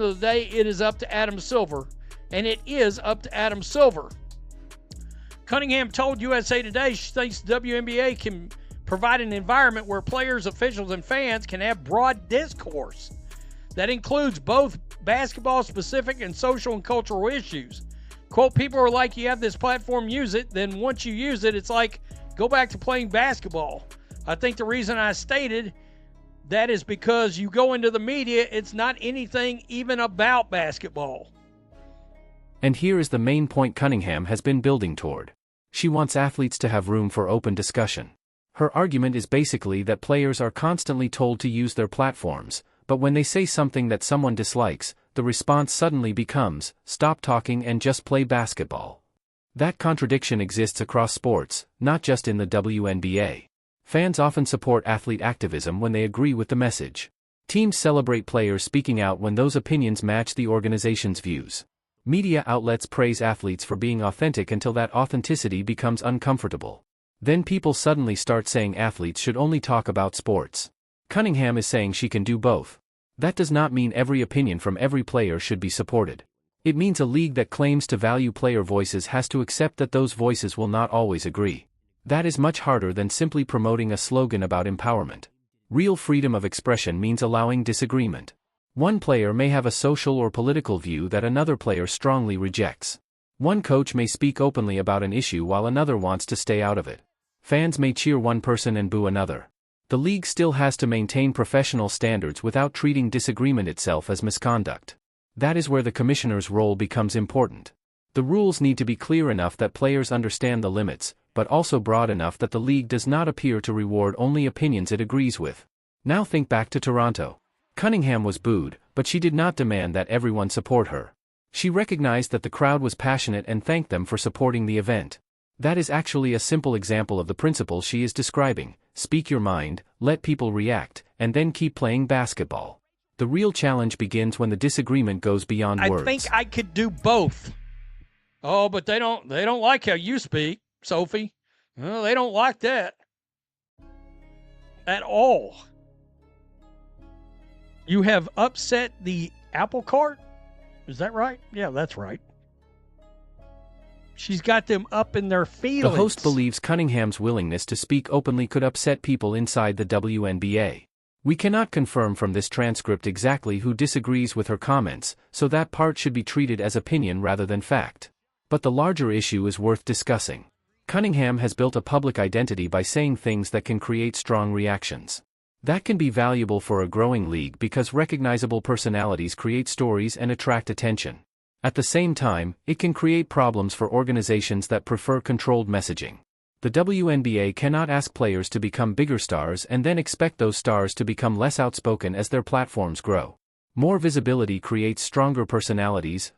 of the day, it is up to Adam Silver, and it is up to Adam Silver. Cunningham told USA Today she thinks the WNBA can provide an environment where players, officials, and fans can have broad discourse that includes both basketball-specific and social and cultural issues. Quote, people are like, you have this platform, use it. Then once you use it, it's like, go back to playing basketball. I think the reason I stated that is because you go into the media, it's not anything even about basketball. And here is the main point Cunningham has been building toward. She wants athletes to have room for open discussion. Her argument is basically that players are constantly told to use their platforms, but when they say something that someone dislikes, the response suddenly becomes, stop talking and just play basketball. That contradiction exists across sports, not just in the WNBA. Fans often support athlete activism when they agree with the message. Teams celebrate players speaking out when those opinions match the organization's views. Media outlets praise athletes for being authentic until that authenticity becomes uncomfortable. Then people suddenly start saying athletes should only talk about sports. Cunningham is saying she can do both. That does not mean every opinion from every player should be supported. It means a league that claims to value player voices has to accept that those voices will not always agree. That is much harder than simply promoting a slogan about empowerment. Real freedom of expression means allowing disagreement. One player may have a social or political view that another player strongly rejects. One coach may speak openly about an issue while another wants to stay out of it. Fans may cheer one person and boo another. The league still has to maintain professional standards without treating disagreement itself as misconduct. That is where the commissioner's role becomes important. The rules need to be clear enough that players understand the limits, but also broad enough that the league does not appear to reward only opinions it agrees with. Now think back to Toronto. Cunningham was booed, but she did not demand that everyone support her. She recognized that the crowd was passionate and thanked them for supporting the event. That is actually a simple example of the principle she is describing. Speak your mind, let people react, and then keep playing basketball. The real challenge begins when the disagreement goes beyond words. I think I could do both. Oh, but they don't like how you speak, Sophie. Well, they don't like that at all. You have upset the apple cart? Is that right? Yeah, that's right. She's got them up in their feelings. The host believes Cunningham's willingness to speak openly could upset people inside the WNBA. We cannot confirm from this transcript exactly who disagrees with her comments, so that part should be treated as opinion rather than fact. But the larger issue is worth discussing. Cunningham has built a public identity by saying things that can create strong reactions. That can be valuable for a growing league because recognizable personalities create stories and attract attention. At the same time, it can create problems for organizations that prefer controlled messaging. The WNBA cannot ask players to become bigger stars and then expect those stars to become less outspoken as their platforms grow. More visibility creates stronger personalities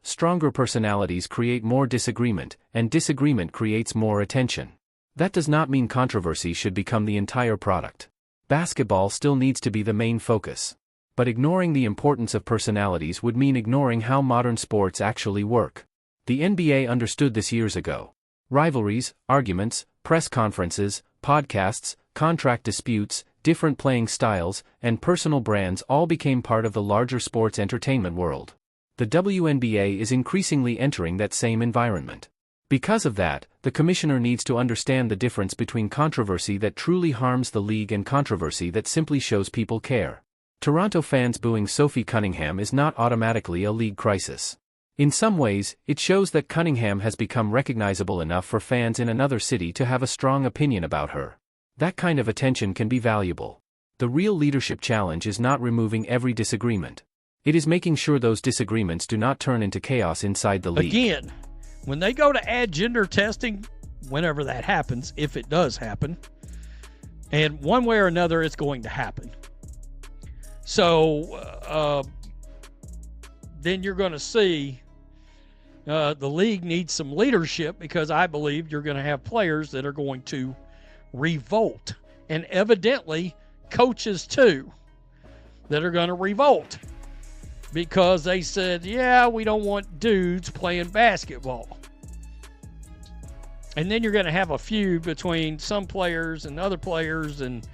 create more disagreement, and disagreement creates more attention. That does not mean controversy should become the entire product. Basketball still needs to be the main focus. But ignoring the importance of personalities would mean ignoring how modern sports actually work. The NBA understood this years ago. Rivalries, arguments, press conferences, podcasts, contract disputes, different playing styles, and personal brands all became part of the larger sports entertainment world. The WNBA is increasingly entering that same environment. Because of that, the commissioner needs to understand the difference between controversy that truly harms the league and controversy that simply shows people care. Toronto fans booing Sophie Cunningham is not automatically a league crisis. In some ways, it shows that Cunningham has become recognizable enough for fans in another city to have a strong opinion about her. That kind of attention can be valuable. The real leadership challenge is not removing every disagreement. It is making sure those disagreements do not turn into chaos inside the league. Again, when they go to add gender testing, whenever that happens, if it does happen, and one way or another it's going to happen. So then you're going to see the league needs some leadership, because I believe you're going to have players that are going to revolt, and evidently coaches too that are going to revolt because they said, yeah, we don't want dudes playing basketball. And then you're going to have a feud between some players and other players, and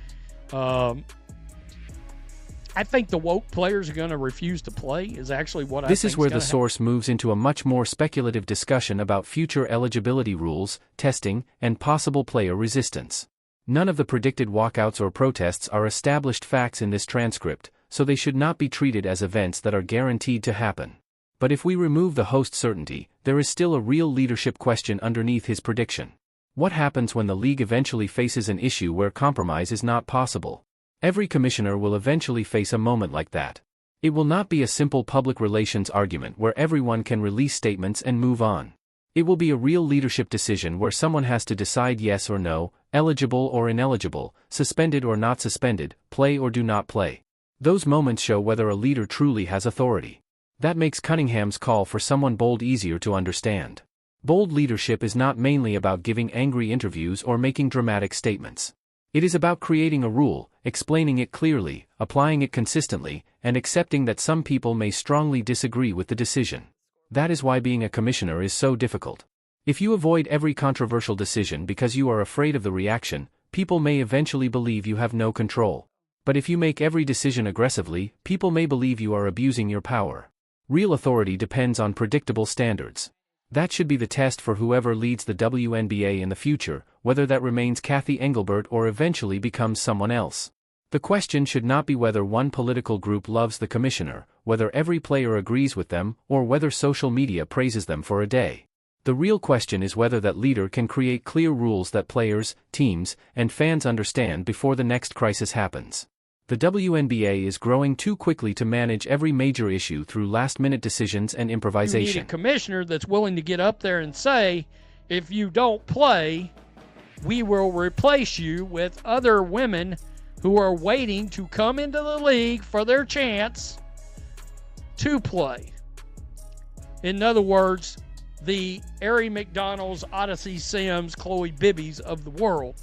I think the woke players are going to refuse to play is actually what I think. This is where the source moves into a much more speculative discussion about future eligibility rules, testing, and possible player resistance. None of the predicted walkouts or protests are established facts in this transcript, so they should not be treated as events that are guaranteed to happen. But if we remove the host's certainty, there is still a real leadership question underneath his prediction. What happens when the league eventually faces an issue where compromise is not possible? Every commissioner will eventually face a moment like that. It will not be a simple public relations argument where everyone can release statements and move on. It will be a real leadership decision where someone has to decide yes or no, eligible or ineligible, suspended or not suspended, play or do not play. Those moments show whether a leader truly has authority. That makes Cunningham's call for someone bold easier to understand. Bold leadership is not mainly about giving angry interviews or making dramatic statements. It is about creating a rule, explaining it clearly, applying it consistently, and accepting that some people may strongly disagree with the decision. That is why being a commissioner is so difficult. If you avoid every controversial decision because you are afraid of the reaction, people may eventually believe you have no control. But if you make every decision aggressively, people may believe you are abusing your power. Real authority depends on predictable standards. That should be the test for whoever leads the WNBA in the future, whether that remains Cathy Engelbert or eventually becomes someone else. The question should not be whether one political group loves the commissioner, whether every player agrees with them, or whether social media praises them for a day. The real question is whether that leader can create clear rules that players, teams, and fans understand before the next crisis happens. The WNBA is growing too quickly to manage every major issue through last-minute decisions and improvisation. You need a commissioner that's willing to get up there and say, if you don't play, we will replace you with other women who are waiting to come into the league for their chance to play. In other words, the Ari McDonald's, Odyssey Sims, Chloe Bibbies of the world,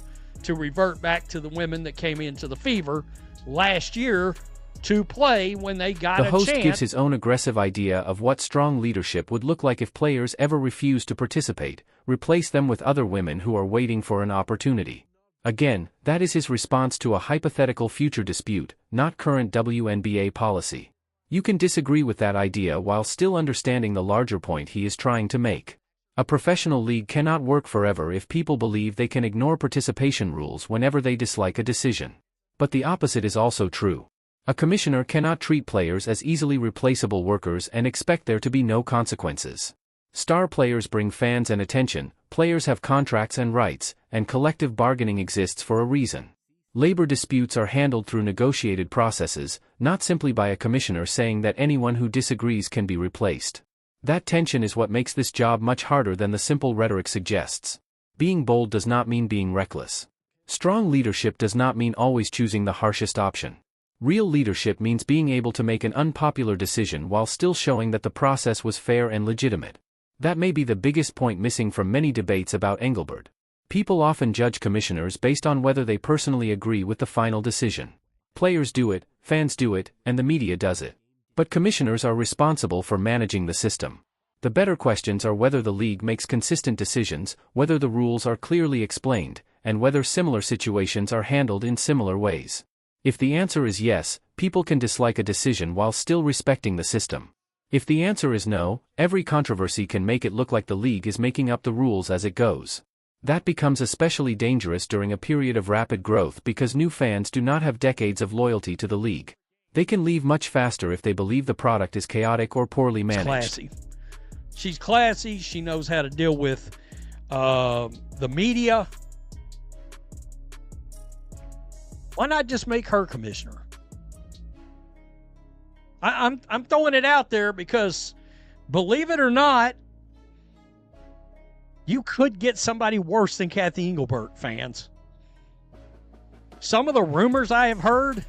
to revert back to the women that came into the Fever last year to play when they got a chance. The host gives his own aggressive idea of what strong leadership would look like if players ever refuse to participate, replace them with other women who are waiting for an opportunity. Again, that is his response to a hypothetical future dispute, not current WNBA policy. You can disagree with that idea while still understanding the larger point he is trying to make. A professional league cannot work forever if people believe they can ignore participation rules whenever they dislike a decision. But the opposite is also true. A commissioner cannot treat players as easily replaceable workers and expect there to be no consequences. Star players bring fans and attention, players have contracts and rights, and collective bargaining exists for a reason. Labor disputes are handled through negotiated processes, not simply by a commissioner saying that anyone who disagrees can be replaced. That tension is what makes this job much harder than the simple rhetoric suggests. Being bold does not mean being reckless. Strong leadership does not mean always choosing the harshest option. Real leadership means being able to make an unpopular decision while still showing that the process was fair and legitimate. That may be the biggest point missing from many debates about Engelbert. People often judge commissioners based on whether they personally agree with the final decision. Players do it, fans do it, and the media does it. But commissioners are responsible for managing the system. The better questions are whether the league makes consistent decisions, whether the rules are clearly explained, and whether similar situations are handled in similar ways. If the answer is yes, people can dislike a decision while still respecting the system. If the answer is no, every controversy can make it look like the league is making up the rules as it goes. That becomes especially dangerous during a period of rapid growth because new fans do not have decades of loyalty to the league. They can leave much faster if they believe the product is chaotic or poorly managed. Classy. She's classy. She knows how to deal with the media. Why not just make her commissioner? I'm throwing it out there because, believe it or not, you could get somebody worse than Cathy Engelbert, fans. Some of the rumors I have heard,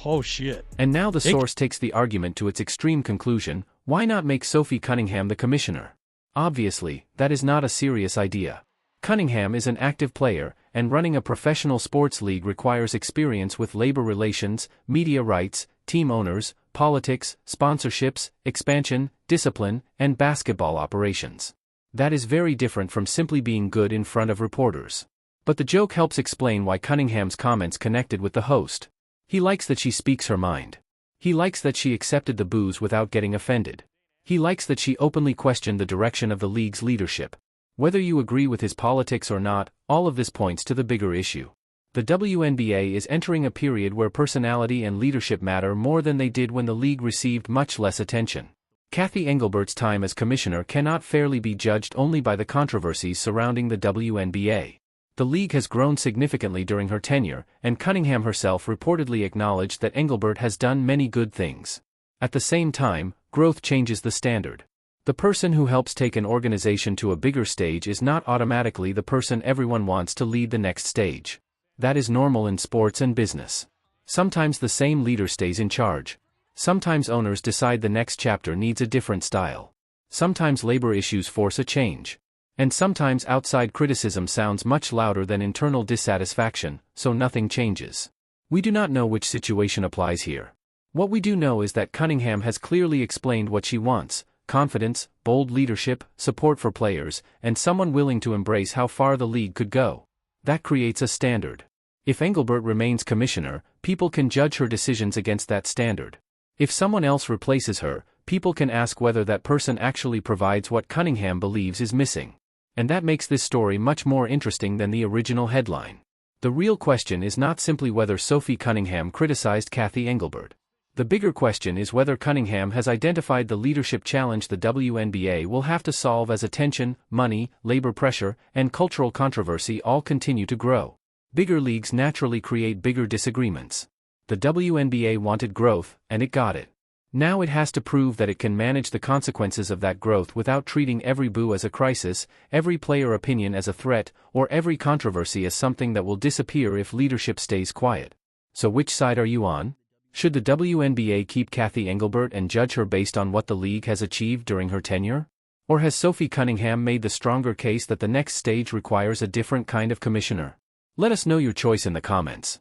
oh shit. And now the source takes the argument to its extreme conclusion. Why not make Sophie Cunningham the commissioner? Obviously, that is not a serious idea. Cunningham is an active player, and running a professional sports league requires experience with labor relations, media rights, team owners, politics, sponsorships, expansion, discipline, and basketball operations. That is very different from simply being good in front of reporters. But the joke helps explain why Cunningham's comments connected with the host. He likes that she speaks her mind. He likes that she accepted the boos without getting offended. He likes that she openly questioned the direction of the league's leadership. Whether you agree with his politics or not, all of this points to the bigger issue. The WNBA is entering a period where personality and leadership matter more than they did when the league received much less attention. Cathy Engelbert's time as commissioner cannot fairly be judged only by the controversies surrounding the WNBA. The league has grown significantly during her tenure, and Cunningham herself reportedly acknowledged that Engelbert has done many good things. At the same time, growth changes the standard. The person who helps take an organization to a bigger stage is not automatically the person everyone wants to lead the next stage. That is normal in sports and business. Sometimes the same leader stays in charge. Sometimes owners decide the next chapter needs a different style. Sometimes labor issues force a change. And sometimes outside criticism sounds much louder than internal dissatisfaction, so nothing changes. We do not know which situation applies here. What we do know is that Cunningham has clearly explained what she wants: confidence, bold leadership, support for players, and someone willing to embrace how far the league could go. That creates a standard. If Engelbert remains commissioner, people can judge her decisions against that standard. If someone else replaces her, people can ask whether that person actually provides what Cunningham believes is missing. And that makes this story much more interesting than the original headline. The real question is not simply whether Sophie Cunningham criticized Cathy Engelbert. The bigger question is whether Cunningham has identified the leadership challenge the WNBA will have to solve as attention, money, labor pressure, and cultural controversy all continue to grow. Bigger leagues naturally create bigger disagreements. The WNBA wanted growth, and it got it. Now it has to prove that it can manage the consequences of that growth without treating every boo as a crisis, every player opinion as a threat, or every controversy as something that will disappear if leadership stays quiet. So which side are you on? Should the WNBA keep Cathy Engelbert and judge her based on what the league has achieved during her tenure? Or has Sophie Cunningham made the stronger case that the next stage requires a different kind of commissioner? Let us know your choice in the comments.